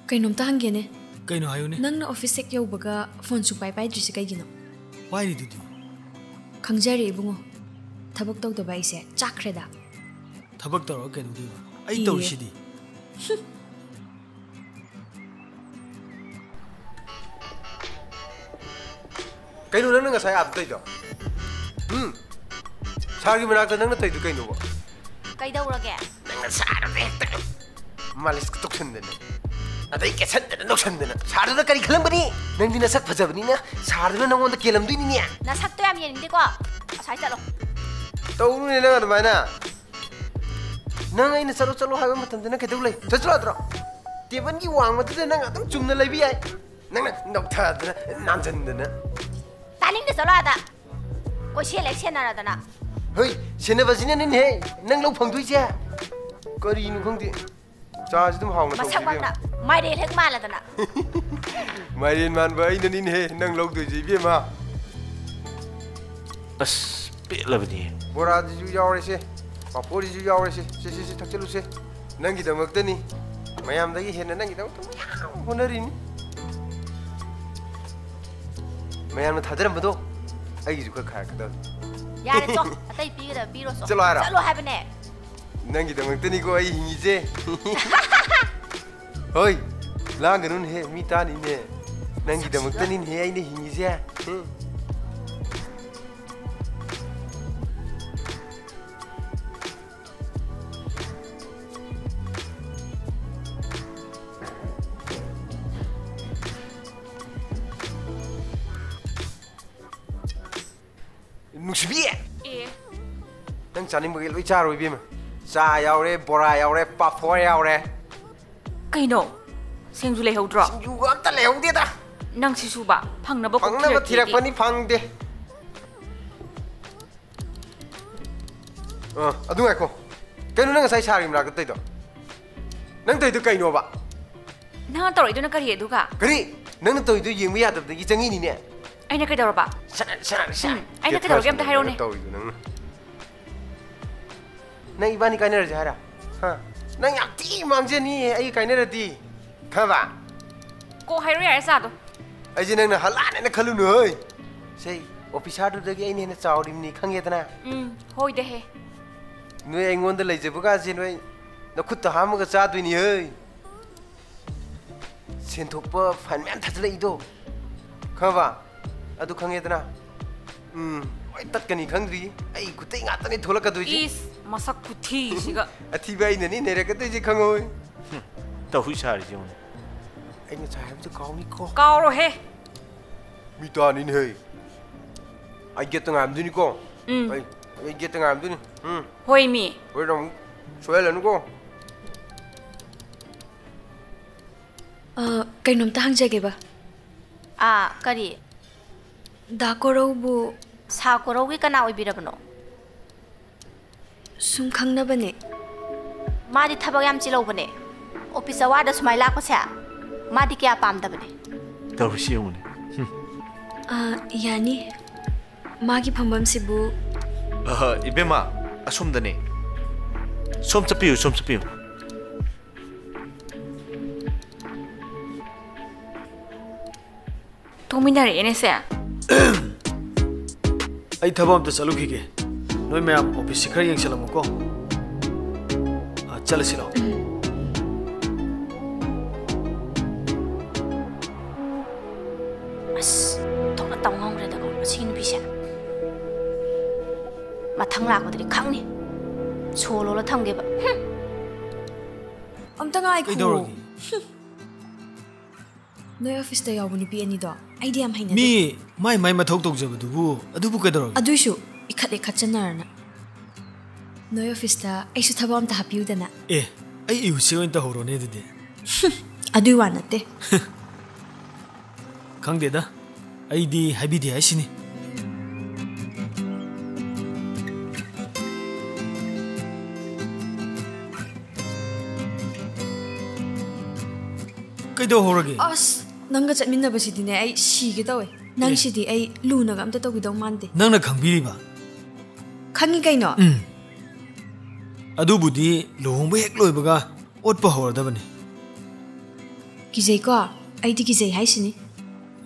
Kainomta hangene. Kaino hayone? Nangna office sek yaubaga phone su pai drisi kaigino. Pairi dudi. Khangjari ibungo. Thabak tawdaba ise chakreda. Thabak tawra kaino diba. Ai tawsidi. Kaino nang ngasai ab taido. Sari manakta nang na taido kaino ba? Kaidawrage. Nang sar rekta. Malis tukhandena. Adai kesandena noksandena. Sarda kari khalambani. Nang dina sak phajabani na sarda nangonda kelamduini ni. Na sakto yam yeninde ko. Asai chalo. Tawnu ne nang admana. Nang aina chalo chalo haiba matandena kedulai. Chalo adro. Teban gi wang matade nang adum chumna laibi ai. Nang nokthadena nanjandena. Taning de chalo ada. Ko selection na radana. Hey, senabasina nin he. Nang lo phangdui cha. Kari nu khangti. Cha dum haung na tawbi. Masakwana maire hek maladana. Maire man ba ina nin he nang lo dui ji be ma. As pe labani. Bora ji ju yaure se. Papori ji yaure se. Se thakchelu se. Nang gi damak tani. Mayam dagi he nang gi damak honari ni. Mayam na thadaram bado. Ai ju ka kha ka da. Yare cho, atai pira biro so. Chalo ara. Chalo habne. Nangi damak tani ko ai hingi je. Hoi, langanun he mi tani ne. Nangi damak tani he ai ne hingi je. Nushbiye. Nang chani magi loi cha roi bi ma. Cha yaure, bora yaure, papor yaure. Kaino? Sengju le hodro. Sengju amta le hode da. Nang sisu ba phangna ba ko phangna ba thirak pani phangde. Adu ngai ko. Kaino nang sai sari mra ka tai do. Nang tai do kaino ba. Na toroi do na kari edu ka. Kari, nang toi do yeng ya da gi changi ni ne. Aina kai dawra ba. Sana. Aina kai dawra game ta hairo ne. Nang ibani kainer jara. Ha. Nang yakti mangje ni ai kainer di. Khaba. Ko hairo ya sa do. Ai je nang na halane na khalu no oi. Sei officer du dagi ai ne na chawdi ni khange tana. Hoi de he. Noi ai ngon da lai je buka je noi na khut ta ham ga cha du ni oi. Sen thok pa fan man that lai do. Khaba. Adu khange tana. Oi tat kani khangri. Ai kutai nga tani thola ka du ji. Is masak kuthi siga. Athi bai na ni nere ka te ji khangoi. Tahu sari je mon. Ai na cha ham chu kaw ni ko. Kaw ro he. Mi ta ni he. Ai get ngam du ni ko. Ai get ngam du ni. Hoi mi. Hoi dong. Soe la nu ko. Kainomta hangjage ba. Kari. Dakorau bu Sa korau gi kana oibirabno. Sum khangna bane. Madi thabak yam chilo bane. Office award sumai la ko sa. Madi kya pam da bane. Tahu siya mon. Yani magi phambam sibu Ibema asum dane. Som chapiu. Tominare ene se. Ai thabam ta chalu khige. Noi mayam office khar yeng chalam ko. Chal silo. As thona taw ngong re da ko sin bi sha. Ma thang la ko dri khang ni. Solo la thang ge ba. amta ngai khu. Kaidoragi. Noi office ta yaw ni pi ani do. Idea am haina. Mi mai mathok tok jab dubu. Adubu kaidoragi. Aduishu ikhat chanarna. Noi office ta aisu thabam ta hapiu dana. Ai iu seoin ta horo ne dide. Adui wanate. Khangde da. Ai di habi di aisini. Kaido horage. As nanga chatminna basidine ai sige dawe. Nang sidi ai luna ga amta tawidong mande. Nangna khangbiri ba. Khangi kaino. Adubudi lohongba hek loibaga otpa hordabani. Kizay ko, ay di kizay hay sini.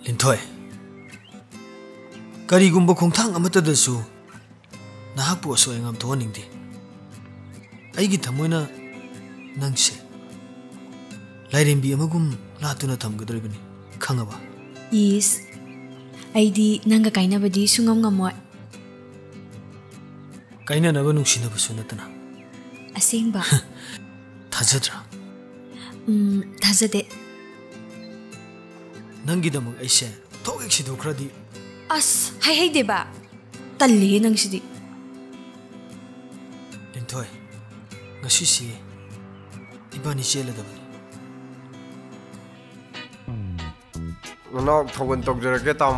Lintoy. Karigumba khongthang amata dasu nahak po so engam thoning di. Ai gi thamoina nangse. Lairembi amagum latuna thamgadribani khangaba. Yes. Ay di nanga kaina badi sungam ngamoy. Kaina na ba nungsinaba sunatana. Asing ba? Thajadra. Thajade. Nangidamang aise thogik sidukhradi. As, hay deba. Tali nang sidi. Lintoy. Ngasi si ibani cheladabani. Nó thầu tục rồi cái tao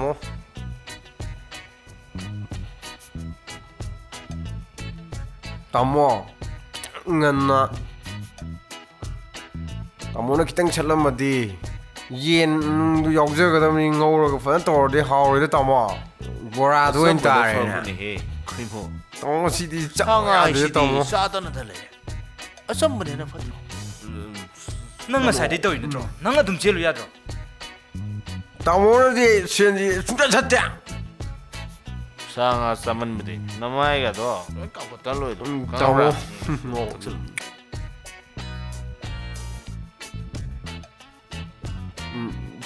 mô ngân na tao mô nó cái tăng chất lắm mà đi yên dọc dơ cái tao mình ngâu rồi cái phần tàu đi hào rồi đấy tao mô bò ra thôi anh ta này tao mô xí đi chắc ngà đấy tao mô nang ngasai di toy nitro nang adum chelu ya dro tao mô nó đi xuyên đi chúng ta chất chạng Sanga saman bede. Namai ga do. Kau ko talo itu. tao mô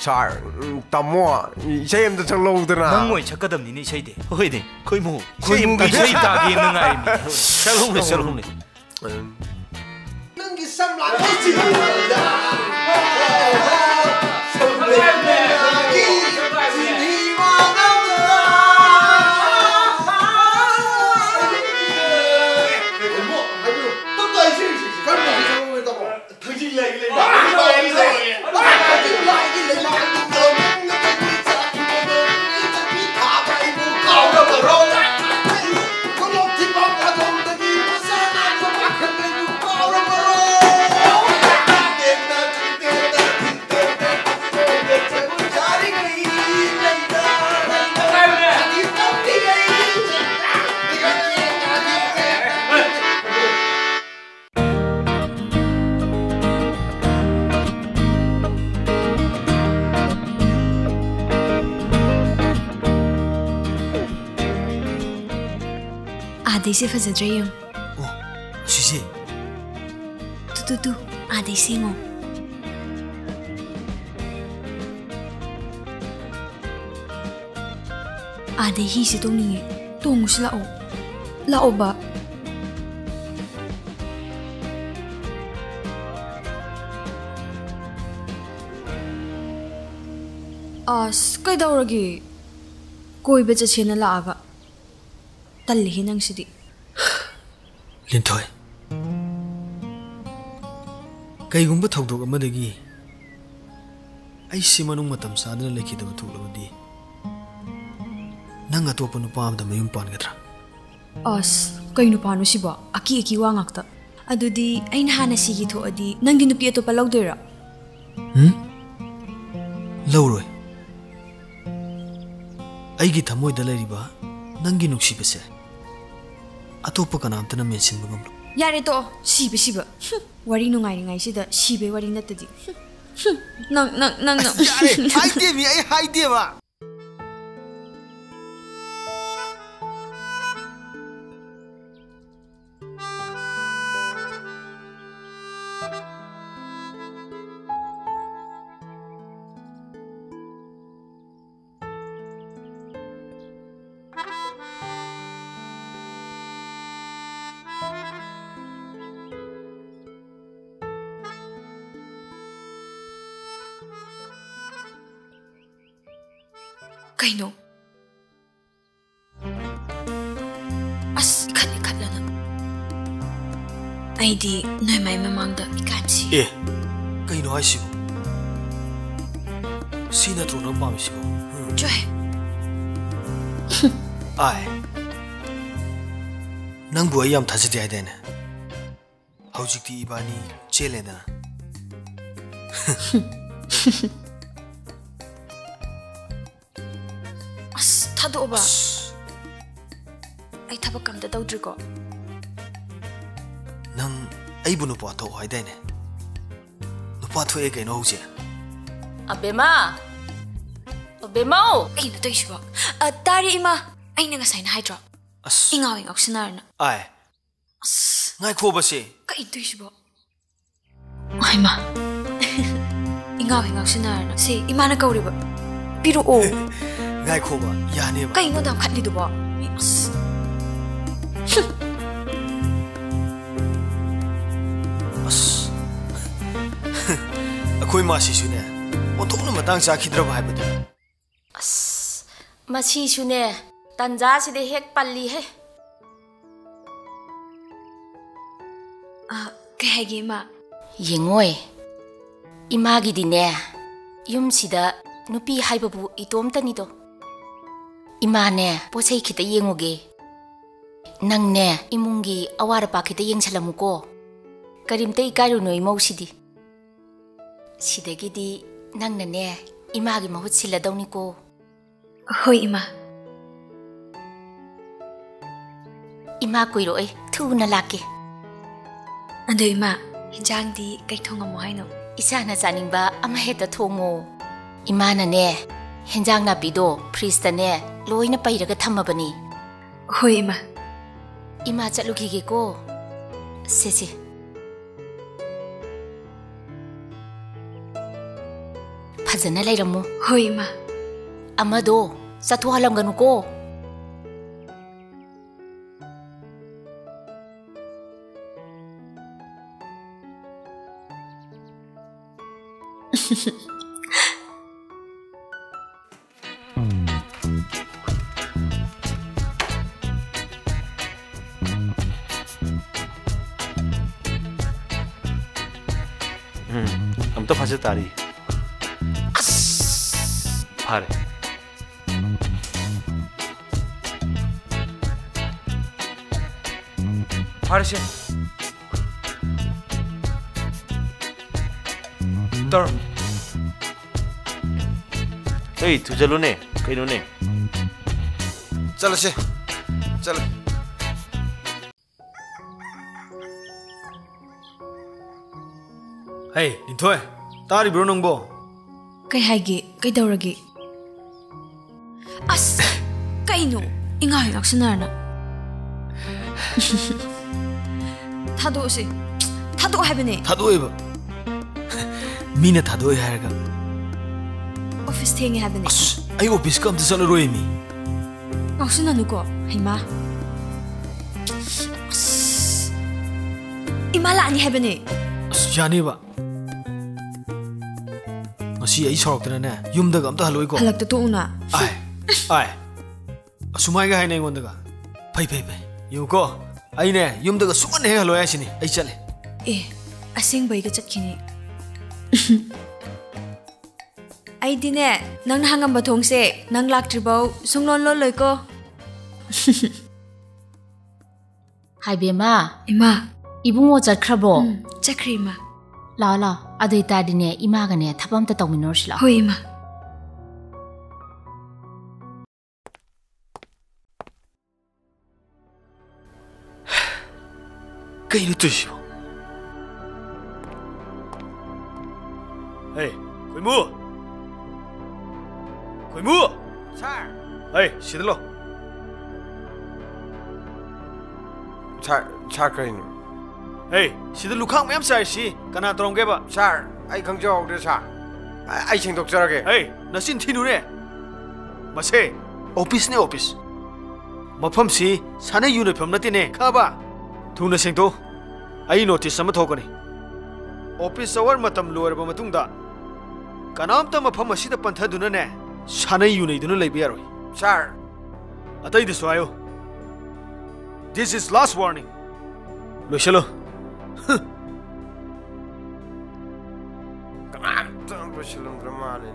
Char, tao mô xây em được lâu rồi nang na ngoi chakadam ni ni sei de Hoi de. Koi mu. khoi mu gi sei ta gi nang ai mi Shalom le shalom le. nâng cái xăm lá cái gì Aday se fazadra yung. Oh, sisi. Tu. Aday se ngo. Aday hi si tong ningi. Tong si lao. Lao ba? As, kay daw ragi. Koi ba siya na laaga. Talihin ang sidi. Lintoy. Kaigumba thawdok amadagi ai si manung matam sadana lekhidaba thuklabadi nang atopa nupa amda mayum pangadra. As, kay nupano si ba? Aki wangakta. Adudi, ay nahana sige to adi, nang dinupi ito palaw dira. Lawroy. Ay gitamoy dalay ba nang ginuksibase. Atopa ka na amta na mensin magamlo. Yari to, siba. Wari nungay sida, sibe wari natadi. Nang. Yare, haide mi ay haide ba. Kaino? As, ikat na. Ay di, noy may mamangda, ikansi. Kaino ay sibo. Sina tro nang pami sibo. Joy. Ay. Nang buhay yam thasati ay dena. Haujikti ibani chele na. As, tado ba? Ay tabak kam da daw ko. Nang ay bu nupa to ay dena. Nupa to e kaino hause. Abema. Abemao. Kino to isibo. Tari ima. Aina ngasay na hydro. As. Ingawing oxinarna. Ay. As. Ngay ko ba si? Kino to isibo. Ay ma. Ingawing oxinarna. Si ima na kauri ba. Pero o. Ngay ko ba? Yani ba? Kino dam khatli do ba. As. As. Ako'y masisu niya. Ontok na matang sa kidra ba haibado? As. Masisu ne. Tanja side hek palli he. Kay hagi ima. Yengoy. Imagi dine. Yum sida nupi haibabu itom tanido. Ima ne posay kita yengoge. Nang ne imungi awara pa kita yeng salamuko. Karimta ikaru no imaw sidi. Sidagidi nang na ne imagi mahut sila daw niko. Hoy ima. Ima kuiro ay tu na laki. Ando ima. Hinjang di kay thong mo hay no. Isa na zaning ba amaheta thongo. Ima na ne hinjang na pido prista ne loy na pairaga thamabani. Hoy ima. Ima chatlugi ko. Sesi. Fazana lairamu. Hoy ima. Amado sathu halamganu ko. Am to phase tari. Phare. Farse. Tor. Hey, tu chalo ne. Kaino ne. चलो से चलो Hey, Nintoy. Tari bro nangbo. Kay hagi. Kay dawragi. As. Kayno. Ingawing oxinarna. Thado si. Thado haibane. Thadoy ba? Mina thadoy haraga. Office thengi haibane. As, ay office kam ta salaro mi. Oxinanu ko. Hima. Imala ani haibane. As, yani ba? Masi ay sorok na na. Yum da gam ta haloy ko. Halak to una. Ay. Ay. Asumay ga hay na ngon daga. Pai pai pai. Yum ko. Ay ne yum da ga sukan he haloy asini. Ay chale. Asing bay ka chatkini. Ay dine, nang nahangam batong se, nang laktribaw, sunglon loloy ko. Haibema. Ima. Ibungo chatkrabo. Chakri ima. La la. Adoy tadine imaga ne thabam ta tawminor sila. Hoy ima. Kaino to siyo. Hey, Koy Mu. Koy Mu. Sir. Hey, sidalo. Sir कहीं Hey, sida lukhang mayam sai si. Kana torong ke ba? Sir आई खंजो दे sir आई सिंग doctor के Hey, nasin thinu ne. Mase, office ne office. Mafam si sane uniform nati ne. Khaba. Thuna sing to. Ai notice sama thokani. Office hour matam lower ba matungda. Kanam ta mafam asida pantha duna ne. Sane unai duna leibi yaroi. Sir Atai de swayo. This is last warning. Loishalo. कनाम तो बशलम ड्रामाने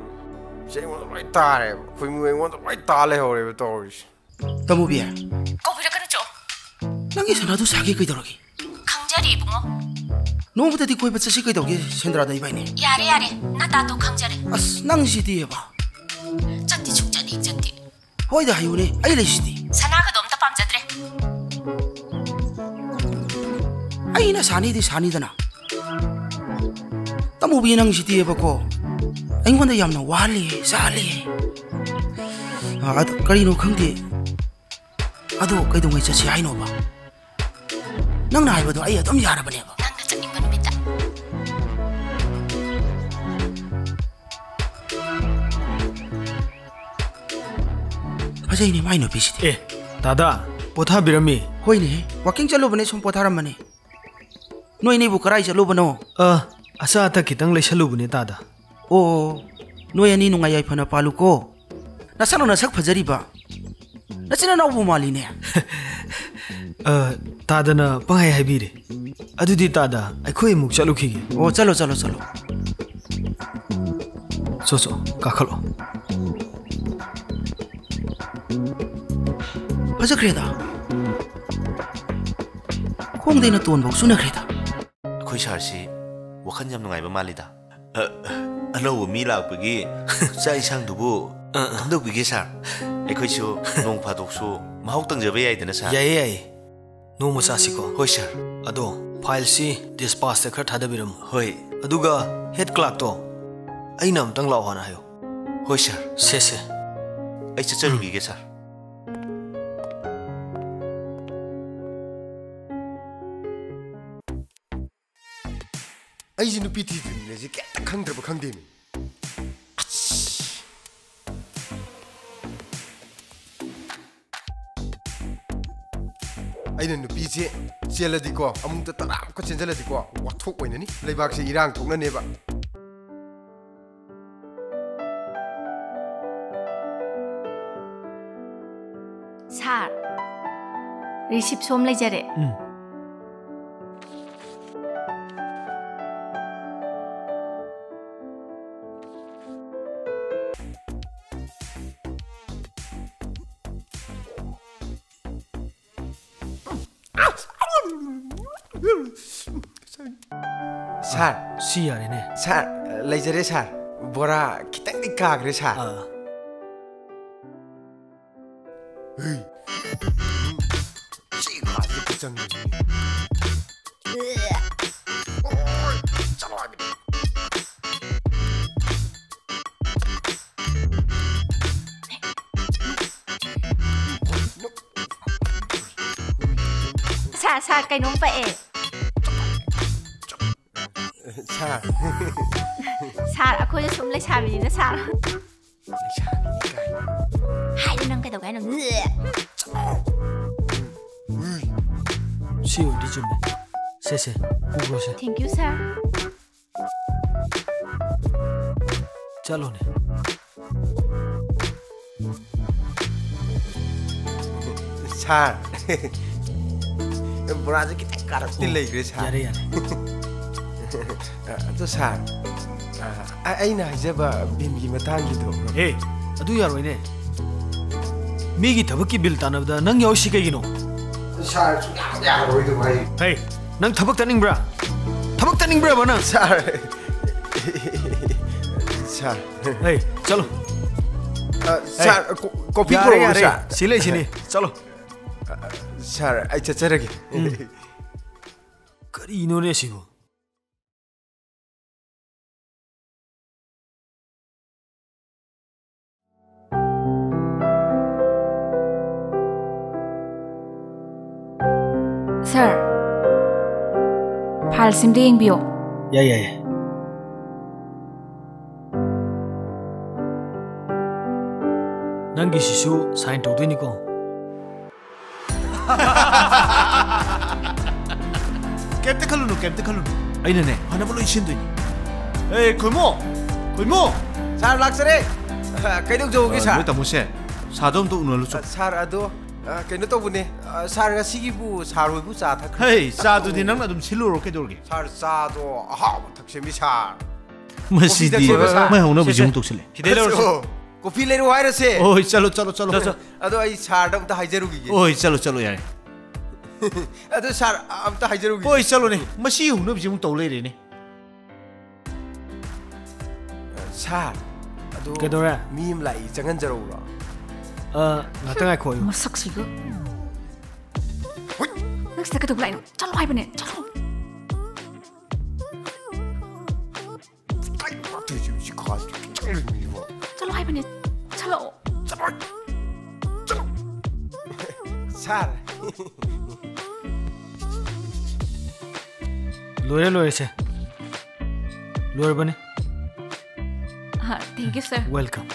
से वो right तारे कोई मुझे वो तो right ताले हो रहे बताओ Tamu biar. Kobira kana cho. Nangi sana tu sagi kai doragi. Khangjari ibungo. No mata di koi baca si kai doragi sendra dai bai ne. Yare yare. Nata to khangjari. As nang si di ba. Chatti chukjani chatti. Hoi da hayu ne ai lai si di. Sanaga dom ta pamjadre. Ai na sani di sani dana. Tamu bi nang si di ba ko. ꯑꯩꯉꯣꯟꯗ ꯌꯥꯝꯅ ꯋꯥꯍꯜꯂꯤ ꯆꯥꯍꯜꯂꯤ ꯀꯔꯤꯅꯣ ꯈꯪꯗꯦ ꯑꯗꯣ ꯀꯩꯗꯧꯉꯩ ꯆꯠꯁꯤ ꯍꯥꯏꯅꯣꯕ ꯅꯪꯅ ꯍꯥꯏꯕꯗꯣ ꯑꯩ ꯑꯗꯨꯝ ꯌꯥꯔꯕꯅꯦꯕ ꯅꯪꯅ ꯆꯠꯅꯤꯡꯕ ꯅꯨꯃꯤꯠꯇ ꯐꯖꯩꯅꯦ ꯃꯥꯏ ꯅꯨꯄꯤꯁꯤꯗꯤ ꯑꯦ ꯗꯥꯗꯥ ꯄꯣꯊꯥꯕꯤꯔꯝꯃꯤ ꯍꯣꯏꯅꯦ ꯋꯥꯛꯀꯤꯡ ꯆꯠꯂꯨꯕꯅꯦ ꯁꯨꯝ ꯄꯣꯊꯥꯔꯝꯕꯅꯦ ꯅꯣꯏꯅꯤꯕꯨ ꯀꯔꯥꯏ ꯆꯠꯂꯨꯕꯅꯣ ꯑꯆꯥ ꯑꯊꯛ ꯈꯤꯇꯪ ꯂꯩꯁꯜꯂꯨꯕꯅꯦ ꯇꯥꯗ ꯑꯣ ꯅꯣꯏ ꯑꯅꯤ ꯅꯨꯡꯉꯥꯏ ꯌꯥꯏꯐꯅ ꯄꯥꯜꯂꯨꯀꯣ ꯅꯁꯛꯅ ꯅꯁꯛ ꯐꯖꯔꯤꯕ ꯅꯆꯤꯟ ꯅꯅꯥꯎꯕꯨ ꯃꯥꯜꯂꯤꯅꯦ ꯇꯥꯗꯅ ꯄꯪꯍꯥꯏ ꯍꯥꯏꯕꯤꯔꯦ ꯑꯗꯨꯗꯤ ꯇꯥꯗ ꯑꯩꯈꯣꯏ ꯑꯃꯨꯛ ꯆꯠꯂꯨꯈꯤꯒꯦ ꯑꯣ ꯆꯠꯂꯣ ꯆꯠꯂꯣ ꯆꯠꯂꯣ ꯆꯣ ꯀꯥꯈꯠꯂꯣ ꯐꯖꯈ꯭ꯔꯦꯗ ꯈꯣꯡꯗꯩꯅ ꯇꯣꯟꯐꯥꯎ ꯆꯨꯅꯈ꯭ꯔꯦꯗ ꯑꯩꯈꯣꯏ ꯁꯥꯔꯁꯤ ꯋꯥꯈꯜ ꯌꯥꯝ ꯅꯨꯡꯉꯥꯏꯕ ꯃꯥꯜꯂꯤꯗ ꯑꯅꯧꯕ ꯃꯤ ꯂꯥꯛꯄꯒꯤ ꯆꯥꯛ ꯏꯟꯁꯥꯡꯗꯨꯕꯨ ꯀꯝꯗꯧꯕꯤꯒꯦ ꯁꯥꯔ ꯑꯩꯈꯣꯏꯁꯨ ꯅꯣꯡ ꯐꯥꯗꯣꯛꯁꯨ ꯃꯍꯥꯎ ꯇꯪꯖꯕ ꯌꯥꯏꯗꯅ ꯁꯥꯔ ꯌꯥꯏꯌꯦ ꯅꯣꯡꯃ ꯆꯥꯁꯤꯀꯣ ꯍꯣꯏ ꯁꯥꯔ ꯑꯗꯣ ꯐꯥꯏꯜꯁꯤ ꯗꯤꯁꯄꯥꯁꯇ ꯈꯔ ꯊꯥꯗꯕꯤꯔꯝꯃꯨ ꯍꯣꯏ ꯑꯗꯨꯒ ꯍꯦꯗ ꯀ꯭ꯂꯥꯛꯇꯣ ꯑꯩꯅ ꯑꯝꯇꯪ ꯂꯥꯛꯑꯣ ꯍꯥꯟꯅ ꯍꯥꯏꯌꯣ ꯍꯣꯏ ꯁꯥꯔ ꯁꯦ ꯑꯩ ꯆꯠꯆꯔꯨꯈꯤꯒꯦ ꯁꯥꯔ ꯑꯩꯁꯤ ꯅꯨꯄꯤ ꯊꯤꯗ꯭ꯔꯤꯕꯅꯦꯁꯤ ꯀꯩꯝꯇ ꯈꯪꯗ꯭ꯔꯕ ꯈꯪꯗꯦꯃꯤ ꯑꯩꯅ ꯅꯨꯄꯤꯁꯦ ꯆꯦꯜꯂꯗꯤꯀꯣ ꯑꯃꯨꯛꯇ ꯇꯔꯥꯃꯨꯛꯀ ꯆꯦꯟꯖꯜꯂꯗꯤꯀꯣ ꯋꯥꯊꯣꯛ ꯑꯣꯏꯅꯅꯤ ꯂꯩꯕꯥꯛꯁꯦ ꯏꯔꯥꯡ ꯊꯣꯛꯅꯅꯦꯕ ꯁꯥꯔ ꯔꯤꯁꯤꯞ ꯁꯣꯝ ꯂꯩꯖꯔꯦ ꯁꯥꯔ ꯁꯤ ꯌꯥꯔꯦꯅꯦ ꯁꯥꯔ ꯂꯩꯖꯔꯦ ꯁꯥꯔ ꯕꯣꯔꯥ ꯈꯤꯇꯪꯗꯤ ꯀꯥꯈ꯭ꯔꯦ ꯁꯥꯔ ꯁꯤ ꯉꯥꯁꯦ ꯆꯪꯉꯤꯅꯤ ꯆꯠꯂꯣ ꯍꯥꯏꯕꯅꯤ ꯁꯥꯔ ꯀꯩꯅꯣꯝ ꯄꯛꯑꯦ ꯁꯥꯔ ꯁꯥꯔ ꯑꯩꯈꯣꯏꯁꯨ ꯁꯨꯝ ꯂꯩꯁꯥꯕꯤꯅꯤꯅ ꯁꯥꯔ ꯂꯩꯁꯥꯕꯤꯅꯤ ꯀꯥꯏꯅ ꯍꯥꯏꯗꯤ ꯅꯪ ꯀꯩꯗꯧꯒꯦ ꯍꯥꯏꯅꯣ ꯁꯤ ꯑꯣꯏꯗꯤ ꯆꯨꯝꯃꯦ ꯁꯦ ꯄꯨꯈ꯭ꯔꯣꯁꯦ ꯊꯦꯡꯛ ꯌꯨ ꯁꯥꯔ ꯆꯠꯂꯣꯅꯦ ꯁꯥꯔ ꯕꯣꯔꯥꯁꯦ ꯈꯤꯇꯪ ꯀꯥꯔꯛꯇꯤ ꯂꯩꯈ꯭ꯔꯦ ꯁꯥꯔ ꯌꯥꯔꯦ ꯑꯗꯣ ꯁꯥꯔ ꯑꯩꯅ ꯍꯥꯏꯖꯕ ꯕꯤꯝꯒꯤ ꯃꯇꯥꯡꯒꯤꯗꯣ ꯑꯗꯨ ꯌꯥꯔꯣꯏꯅꯦ ꯃꯤꯒꯤ ꯊꯕꯛꯀꯤ ꯕꯤꯜ ꯇꯥꯟꯅꯕꯗ ꯅꯪ ꯌꯥꯎꯏꯁꯤ ꯀꯩꯒꯤꯅꯣ ꯁꯥꯔ ꯁꯨꯡꯌꯥ ꯌꯥꯔꯣꯏꯗꯕ ꯍꯩ ꯅꯪ ꯊꯕꯛ ꯇꯥꯅꯤꯡꯕ꯭ꯔꯥ ꯊꯕꯛ ꯇꯥꯅꯤꯡꯕ꯭ꯔꯥꯕ ꯅꯪ ꯁꯥꯔ ꯁꯥꯔ ꯍꯩ ꯆꯠꯂꯣ ꯁꯥꯔ ꯀꯣꯐꯤ ꯄꯨꯔꯛꯑꯣ ꯁꯥꯔ ꯁꯤ ꯂꯩꯁꯤꯅꯤ ꯆꯠꯂꯣ ꯁꯥꯔ ꯑꯩ ꯆꯠꯆꯔꯒꯦ ꯀꯔꯤꯅꯣꯅꯦ ꯁꯤꯕꯨ Sir, file simde yengbiyo. Yay. Nangi sisu sign tawdini ko. ꯀꯩꯝꯇ ꯈꯜꯂꯨꯅꯨ ꯑꯩꯅꯅꯦ ꯐꯅꯕ ꯂꯣꯏ ꯁꯤꯟꯗꯣꯏꯅꯤ ꯈꯣꯏꯃꯣ ꯁꯥꯔ ꯂꯥꯛꯆꯔꯦ ꯀꯩꯗꯧꯖꯧꯒꯦ ꯁꯥꯔ ꯅꯣꯏ ꯇꯥꯃꯣꯁꯦ ꯁꯥꯗꯣ ꯑꯝꯇ ꯎꯅꯔꯨꯆꯣ ꯁꯥꯔ ꯑꯗꯣ ꯀꯩꯅꯣ ꯇꯧꯕꯅꯦ ꯁꯥꯔ ꯉꯁꯤꯒꯤꯕꯨ ꯁꯥꯔ ꯍꯣꯏꯕꯨ ꯆꯥ ꯊꯛꯈ꯭ꯔꯦ ꯍꯦ ꯆꯥꯗꯨꯗꯤ ꯅꯪꯅ ꯑꯗꯨꯝ ꯁꯤꯜꯂꯨꯔꯣ ꯀꯩꯗꯧꯔꯒꯦ ꯁꯥꯔ ꯆꯥꯗꯣ ꯑꯍꯥꯎꯕ ꯊꯛꯁꯦꯃꯤ ꯁꯥꯔ ꯃꯁꯤꯗꯤ ꯃꯥꯏ ꯍꯧꯅꯕꯤꯁꯤ ꯑꯃꯨꯛ ꯇꯧꯁꯤꯜꯂꯦ ꯍꯤꯗꯩ ꯂꯧꯔꯁꯤ ꯀꯣꯐꯤ ꯂꯩꯔꯣ ꯍꯥꯏꯔꯁꯦ ꯍꯣꯏ ꯆꯠꯂꯣ ꯑꯗꯣ ꯑꯩ ꯁꯥꯔꯗ ꯑꯝꯇ ꯍꯥꯏꯖꯔꯨꯈꯤꯒꯦ ꯍꯣꯏ ꯆꯠꯂꯣ ꯌꯥꯔꯦ ꯑꯗꯣ ꯁꯥꯔ ꯑꯝꯇ ꯍꯥꯏꯖꯔꯨꯈꯤꯒꯦ ꯍꯣꯏ ꯆꯠꯂꯣꯅꯦ ꯃꯁꯤ ꯍꯧꯅꯕꯤꯁꯤ ꯑꯃꯨꯛ ꯇꯧ ꯂꯩꯔꯦꯅꯦ ꯁꯥꯔ ꯑꯗꯣ ꯀꯩꯗꯧꯔꯦ ꯃꯤ ꯑꯃ ꯂꯥꯛꯏ ꯆꯪꯍꯟꯖꯔꯧꯔꯣ ꯉꯥꯛꯇꯪ ꯉꯥꯏꯈꯣ Masaksigo. Next na kadugla ino. Chalo hai bane. Chalo. चलो हाय बने चलो सर लोरे लोरे से लोरे बने हाँ थैंक यू सर वेलकम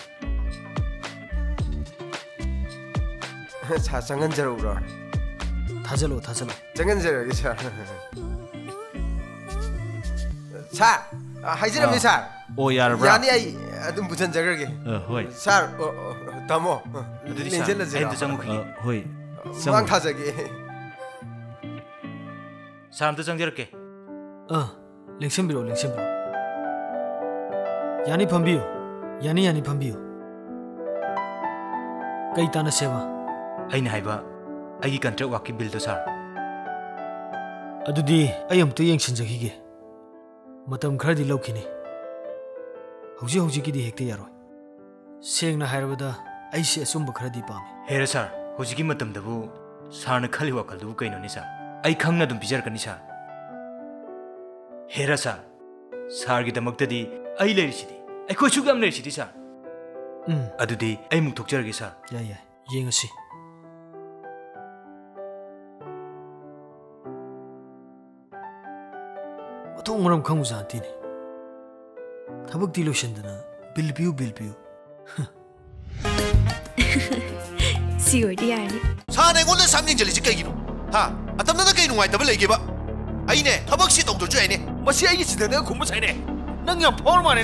सा चंगन जरूर थाजलो चंगन जरूर सर सर हाइजरमी सर ओ यार ब्रा यानी आई अदुम बुझन जगरगे होय सर तमो अदुदी सर एंड चंगुखी होय वांग थाजगे साम तो चंगजरके लेंसंबिरो यानी फंबियो यानी फंबियो कई ताना सेवा अइना हाइबा अगी कंट्रैक्ट वाकी बिल तो सर अदुदी अय अमते यंगसिनजखिगे मतम खरदी लौखिनी हौजी की हेक्ते यारोय सेंगना हायरबदा अइसे असुंब खरदी पामे हेरे सर हौजी की मतम दबु सारन खली वाकल दु कैनोनी सर अइ खंगना दुम पिजर कनी सर हेरा सर सार की दमक्तदी अइ लेरिसिदी अइ कोइसु गम लेरिसिदी सर अदुदी अइ मुक थोकजरगे सर या येंगसी 어떤 거람 강우자 안티네 타벅 딜로션드나 빌비우 시오디 아니 사내 오늘 삼년 전이지 깨기로 하 아담나나 깨는 와이 더블 얘기봐 아이네 타벅시 동도 줘야네 마시 아이기 시대네 공부 차이네 능력 포함하네